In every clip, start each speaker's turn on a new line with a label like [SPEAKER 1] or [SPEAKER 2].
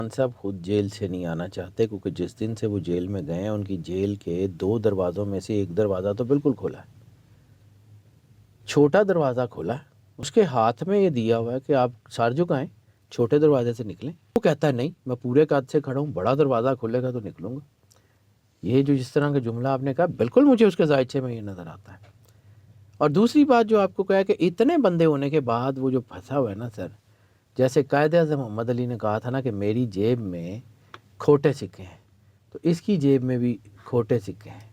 [SPEAKER 1] खान साहब खुद जेल से नहीं आना चाहते, क्योंकि जिस दिन से वो जेल में गए हैं उनकी जेल के 2 दरवाज़ों में से एक दरवाज़ा तो बिल्कुल खुला है, छोटा दरवाज़ा खुला है। उसके हाथ में ये दिया हुआ है कि आप सर झुकाएं, छोटे दरवाजे से निकलें। वो कहता है नहीं, मैं पूरे काज से खड़ा हूँ, बड़ा दरवाज़ा खुलेगा तो निकलूँगा। ये जो जिस तरह का जुमला आपने कहा, बिल्कुल मुझे उसके जायचे में ये नज़र आता है। और दूसरी बात जो आपको कहा कि इतने बंदे होने के बाद वो जो फंसा हुआ है ना सर, जैसे कायद-ए-आज़म मोहम्मद अली ने कहा था ना कि मेरी जेब में खोटे सिक्के हैं, तो इसकी जेब में भी खोटे सिक्के हैं,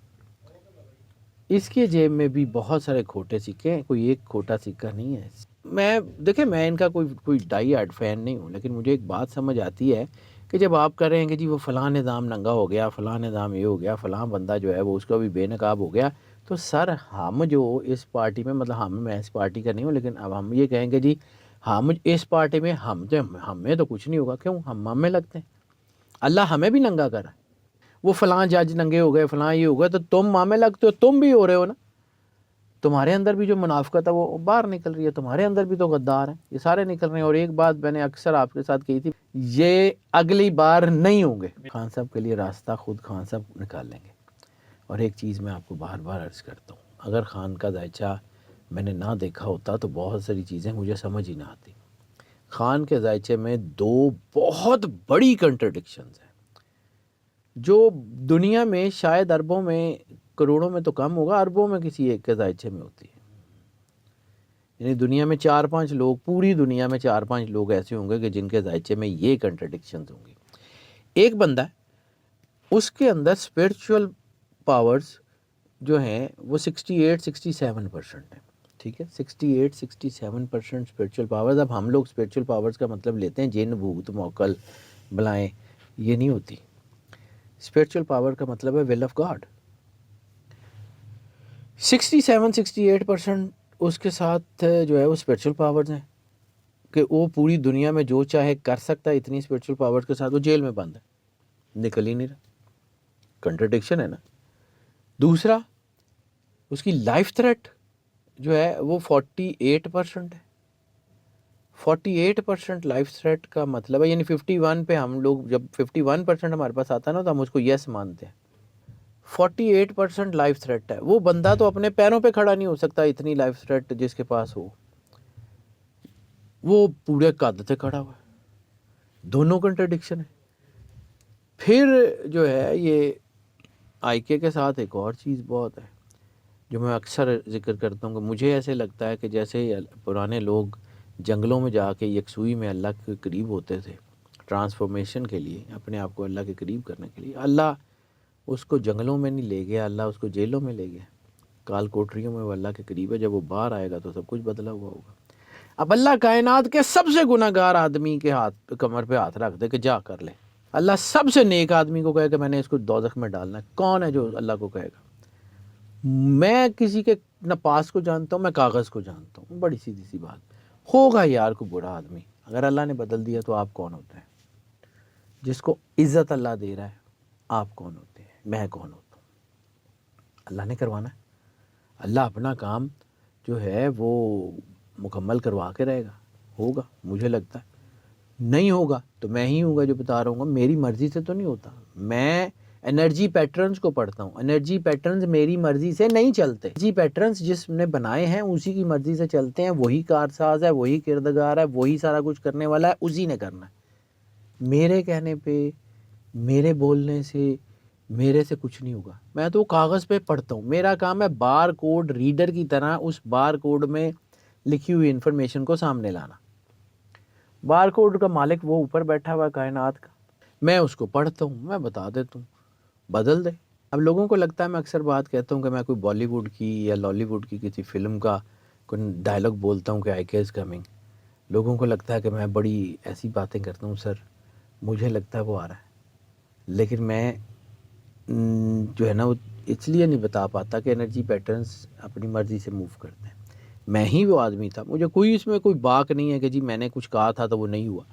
[SPEAKER 1] इसकी जेब में भी बहुत सारे खोटे सिक्के हैं, कोई एक खोटा सिक्का नहीं है। मैं इनका कोई डाई हार्ड फ़ैन नहीं हूँ, लेकिन मुझे एक बात समझ आती है कि जब आप कह रहे हैं कि जी वो फ़लाँ निज़ाम नंगा हो गया, फ़लाँ निज़ाम ये हो गया, फ़लाँ बंदा जो है वो उसका भी बेनकाब हो गया, तो सर हम जो इस पार्टी में, मतलब मैं इस पार्टी का नहीं हूँ, लेकिन अब हम ये कहेंगे जी हम इस पार्टी में हमें तो कुछ नहीं होगा। क्यों? हम में लगते हैं। अल्लाह हमें भी नंगा करा, वो फ़लाँ जज नंगे हो गए, फ़लाँ ये हो गया, तो तुम मामे लगते हो, तुम भी हो रहे हो ना। तुम्हारे अंदर भी जो मुनाफ़िक़त है वो बाहर निकल रही है, तुम्हारे अंदर भी तो गद्दार हैं, ये सारे निकल रहे हैं। और एक बात मैंने अक्सर आपके साथ कही थी, ये अगली बार नहीं होंगे। खान साहब के लिए रास्ता खुद खान साहब निकाल लेंगे। और एक चीज़ मैं आपको बार बार अर्ज़ करता हूँ, अगर खान का जायचा मैंने ना देखा होता तो बहुत सारी चीज़ें मुझे समझ ही ना आती। खान के जायचे में 2 बहुत बड़ी कंट्रडिक्शंस हैं, जो दुनिया में शायद अरबों में, करोड़ों में तो कम होगा, अरबों में किसी एक के जायचे में होती है। यानी दुनिया में 4-5 लोग, पूरी दुनिया में 4-5 लोग ऐसे होंगे कि जिनके जायचे में ये कंट्रडिक्शंस होंगी। एक बंदा है, उसके अंदर स्पिरिचुअल पावर्स जो हैं वो 68-67% है, ठीक है, 68-67% स्पिरिचुअल पावर्स। अब हम लोग स्पिरिचुअल पावर्स का मतलब लेते हैं जिन, भूत, मौकल, बलाएँ, ये नहीं होती। स्पिरिचुअल पावर का मतलब है विल ऑफ गॉड। 67-68% उसके साथ जो है वो स्पिरिचुअल पावर्स हैं कि वो पूरी दुनिया में जो चाहे कर सकता है। इतनी स्पिरिचुअल पावर्स के साथ वो जेल में बंद है, निकल ही नहीं रहा। कंट्रडिक्शन है ना। दूसरा, उसकी लाइफ थ्रेट जो है वो 48% है। 48% लाइफ थ्रेट का मतलब है, यानी 51 पे हम लोग, जब 51% हमारे पास आता है ना, तो हम उसको यस मानते हैं। 48% लाइफ थ्रेट है। वो बंदा तो अपने पैरों पे खड़ा नहीं हो सकता, इतनी लाइफ थ्रेट जिसके पास हो, वो पूरे कद से खड़ा हुआ है। दोनों कंट्रडिक्शन है। फिर जो है ये आईके के साथ एक और चीज़ बहुत है जो मैं अक्सर जिक्र करता हूँ कि मुझे ऐसे लगता है कि जैसे पुराने लोग जंगलों में जाके यकसुई में अल्लाह के करीब होते थे, ट्रांसफॉर्मेशन के लिए, अपने आप को अल्लाह के करीब करने के लिए, अल्लाह उसको जंगलों में नहीं ले गया, अल्लाह उसको जेलों में ले गया। काल कोठरियों में वो अल्लाह के करीब है। जब वो बाहर आएगा तो सब कुछ बदला हुआ होगा। अब अल्लाह कायनात के सबसे गुनाहगार आदमी के हाथ, कमर पे हाथ रख दे कि जा कर ले। अल्लाह सबसे नेक आदमी को कहे कि मैंने इसको दोज़ख में डालना है। कौन है जो अल्लाह को कहेगा? मैं किसी के न पास को जानता हूँ, मैं कागज़ को जानता हूँ। बड़ी सीधी सी बात। होगा यार कोई बुरा आदमी, अगर अल्लाह ने बदल दिया तो आप कौन होते हैं? जिसको इज़्ज़त अल्लाह दे रहा है, आप कौन होते हैं? मैं कौन होता हूँ? अल्लाह ने करवाना है। अल्लाह अपना काम जो है वो मुकम्मल करवा के रहेगा। होगा, मुझे लगता है। नहीं होगा तो मैं ही हूँगा जो बता रहा हूँ, मेरी मर्ज़ी से तो नहीं होता। मैं एनर्जी पैटर्न्स को पढ़ता हूँ। एनर्जी पैटर्न्स मेरी मर्ज़ी से नहीं चलते। एनर्जी पैटर्न्स जिसने बनाए हैं उसी की मर्ज़ी से चलते हैं। वही कारसाज है, वही किरदार है, वही सारा कुछ करने वाला है, उसी ने करना है। मेरे कहने पे, मेरे बोलने से, मेरे से कुछ नहीं होगा। मैं तो कागज़ पे पढ़ता हूँ। मेरा काम है बार कोड रीडर की तरह उस बार कोड में लिखी हुई इन्फॉर्मेशन को सामने लाना। बार कोड का मालिक वो ऊपर बैठा हुआ कायनात का, मैं उसको पढ़ता हूँ, मैं बता देता हूँ, बदल दे। अब लोगों को लगता है मैं अक्सर बात कहता हूँ कि मैं कोई बॉलीवुड की या लॉलीवुड की किसी फिल्म का कोई डायलॉग बोलता हूँ कि आईके इज़ कमिंग। लोगों को लगता है कि मैं बड़ी ऐसी बातें करता हूँ। सर मुझे लगता है वो आ रहा है, लेकिन मैं जो है ना वो इसलिए नहीं बता पाता कि एनर्जी पैटर्न्स अपनी मर्ज़ी से मूव करते हैं। मैं ही वो आदमी था। मुझे कोई इसमें कोई बाक नहीं है कि जी मैंने कुछ कहा था तो वो नहीं हुआ।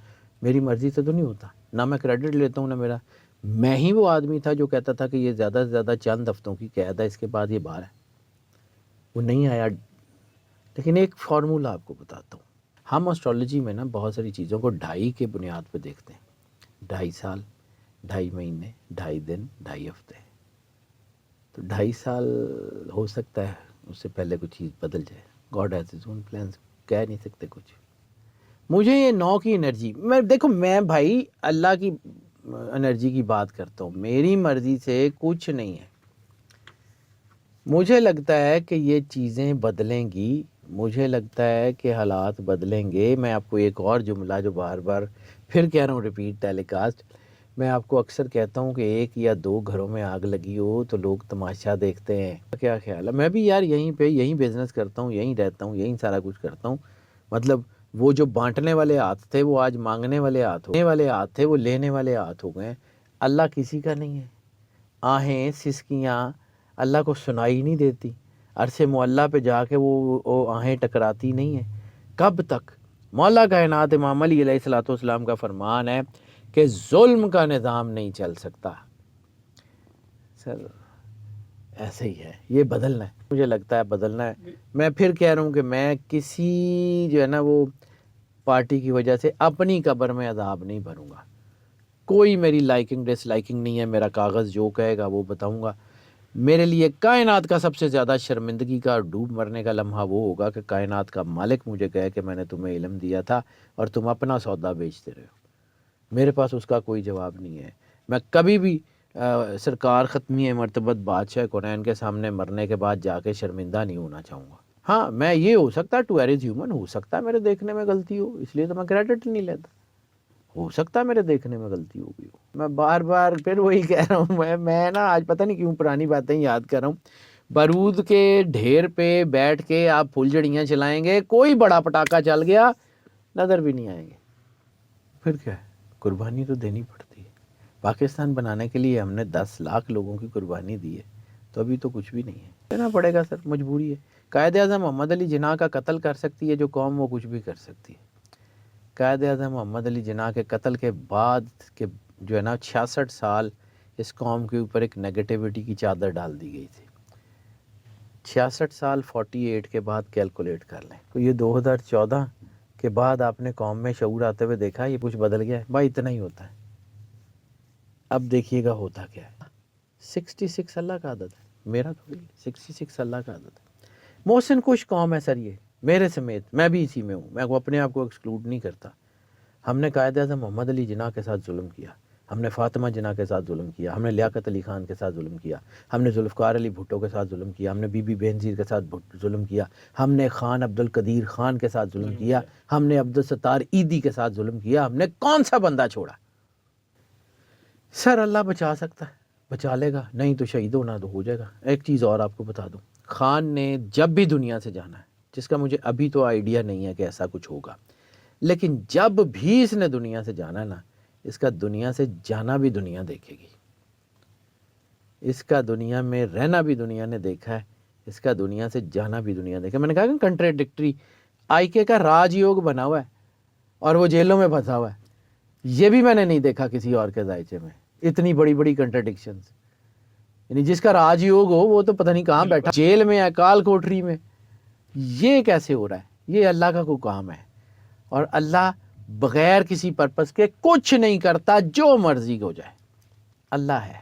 [SPEAKER 1] मेरी मर्ज़ी से तो नहीं होता, ना मैं क्रेडिट लेता हूँ ना मेरा। मैं ही वो आदमी था जो कहता था कि ये ज़्यादा से ज़्यादा चंद हफ्तों की कैद है, इसके बाद ये बाहर है। वो नहीं आया। लेकिन एक फार्मूला आपको बताता हूँ। हम एस्ट्रोलॉजी में ना बहुत सारी चीज़ों को ढाई के बुनियाद पर देखते हैं। 2.5 سال 2.5 مہینے 2.5 دن 2.5 ہفتے، تو 2.5 سال ہو سکتا ہے اس سے پہلے کوئی چیز بدل جائے. God has his own plans, کہہ نہیں سکتے کچھ. مجھے یہ 9 کی انرجی، دیکھو میں بھائی اللہ کی انرجی کی بات کرتا ہوں، میری مرضی سے کچھ نہیں ہے. مجھے لگتا ہے کہ یہ چیزیں بدلیں گی، مجھے لگتا ہے کہ حالات بدلیں گے. میں آپ کو ایک اور جملہ جو بار بار پھر کہہ رہا ہوں ریپیٹ ٹیلی کاسٹ، میں آپ کو اکثر کہتا ہوں کہ 1 یا 2 گھروں میں آگ لگی ہو تو لوگ تماشا دیکھتے ہیں. کیا خیال ہے؟ میں بھی یار یہیں پہ یہیں بزنس کرتا ہوں، یہیں رہتا ہوں، یہیں سارا کچھ کرتا ہوں. مطلب وہ جو بانٹنے والے ہاتھ تھے وہ آج مانگنے والے ہاتھ تھے، وہ لینے والے ہاتھ ہو گئے. اللہ کسی کا نہیں ہے. آہیں سسکیاں اللہ کو سنائی نہیں دیتی، عرش معلیٰ پہ جا کے وہ آہیں ٹکراتی نہیں ہیں. کب تک؟ مولا کائنات امام علی علیہ الصلوۃ والسلام کا فرمان ہے کہ ظلم کا نظام نہیں چل سکتا. سر ایسے ہی ہے، یہ بدلنا ہے، مجھے لگتا ہے بدلنا ہے. میں پھر کہہ رہا ہوں کہ میں کسی جو ہے نا وہ پارٹی کی وجہ سے اپنی قبر میں عذاب نہیں بھروں گا. کوئی میری لائکنگ ڈس لائکنگ نہیں ہے، میرا کاغذ جو کہے گا وہ بتاؤں گا. میرے لیے کائنات کا سب سے زیادہ شرمندگی کا اور ڈوب مرنے کا لمحہ وہ ہوگا کہ کائنات کا مالک مجھے کہے کہ میں نے تمہیں علم دیا تھا اور تم اپنا سودا بیچتے رہے ہو. میرے پاس اس کا کوئی جواب نہیں ہے. میں کبھی بھی سرکار ختمی مرتبت بادشاہ کونین کے سامنے مرنے کے بعد جا کے شرمندہ نہیں ہونا چاہوں گا. ہاں میں یہ ہو سکتا ہے ٹو ایرز ہیومن، ہو سکتا ہے میرے دیکھنے میں غلطی ہو، اس لیے تو میں کریڈٹ نہیں لیتا. ہو سکتا ہے میرے دیکھنے میں غلطی ہو گئی ہو. میں بار بار پھر وہی کہہ رہا ہوں، میں نا آج پتہ نہیں کیوں پرانی باتیں یاد کر رہا ہوں. بارود کے ڈھیر پہ بیٹھ کے آپ پھلجھڑیاں چلائیں گے، کوئی بڑا پٹاخہ چل گیا نظر بھی نہیں آئیں گے. پھر کیا ہے؟ قربانی تو دینی پڑتی ہے. پاکستان بنانے کے لیے ہم نے 10 لاکھ لوگوں کی قربانی دی ہے، تو ابھی تو کچھ بھی نہیں ہے. دینا پڑے گا سر، مجبوری ہے. قائد اعظم محمد علی جناح کا قتل کر سکتی ہے جو قوم، وہ کچھ بھی کر سکتی ہے. قائد اعظم محمد علی جناح کے قتل کے بعد کے جو ہے نا 66 سال اس قوم کے اوپر ایک نیگیٹیوٹی کی چادر ڈال دی گئی تھی. 66 سال 48 کے بعد کیلکولیٹ کر لیں. تو یہ 2014 کے بعد آپ نے قوم میں شعور آتے ہوئے دیکھا یہ کچھ بدل گیا ہے؟ بھائی اتنا ہی ہوتا ہے. اب دیکھیے گا ہوتا کیا ہے. 66 اللہ کا عدد ہے، میرا تھوڑی. 66 اللہ کا عدد ہے. محسن کش قوم ہے سر، یہ میرے سمیت، میں بھی اسی میں ہوں، میں اپنے آپ کو ایکسکلوڈ نہیں کرتا. ہم نے قائد اعظم محمد علی جناح کے ساتھ ظلم کیا، ہم نے فاطمہ جناح کے ساتھ ظلم کیا، ہم نے لیاقت علی خان کے ساتھ ظلم کیا، ہم نے ذوالفقار علی بھٹو کے ساتھ ظلم کیا، ہم نے بی بی بینظیر کے ساتھ ظلم کیا، ہم نے خان عبد القدیر خان کے ساتھ ظلم کیا، ہم نے عبدالستار عیدی کے ساتھ ظلم کیا. ہم نے کون سا بندہ چھوڑا؟ سر اللہ بچا سکتا ہے، بچا لے گا، نہیں تو شہید ہونا تو ہو جائے گا. ایک چیز اور آپ کو بتا دوں، خان نے جب بھی دنیا سے جانا ہے، جس کا مجھے ابھی تو آئیڈیا نہیں ہے کہ ایسا کچھ ہوگا، لیکن جب بھی اس نے دنیا سے جانا ہے نا، اس کا دنیا سے جانا بھی دنیا دیکھے گی. اس کا دنیا میں رہنا بھی دنیا نے دیکھا ہے، اس کا دنیا سے جانا بھی دنیا دیکھا. میں نے کہا کہ کنٹراڈکٹری آئی کے کا راج یوگ بنا ہوا ہے اور وہ جیلوں میں پھنسا ہوا ہے. یہ بھی میں نے نہیں دیکھا کسی اور کے ذائچے میں، اتنی بڑی بڑی کنٹراڈکشنز. یعنی جس کا راج یوگ ہو وہ تو پتہ نہیں کہاں بیٹھا، جیل میں ہے، کال کوٹری میں. یہ کیسے ہو رہا ہے؟ یہ اللہ کا کوئی کام ہے. اور اللہ بغیر کسی پرپس کے کچھ نہیں کرتا، جو مرضی ہو جائے. اللہ ہے.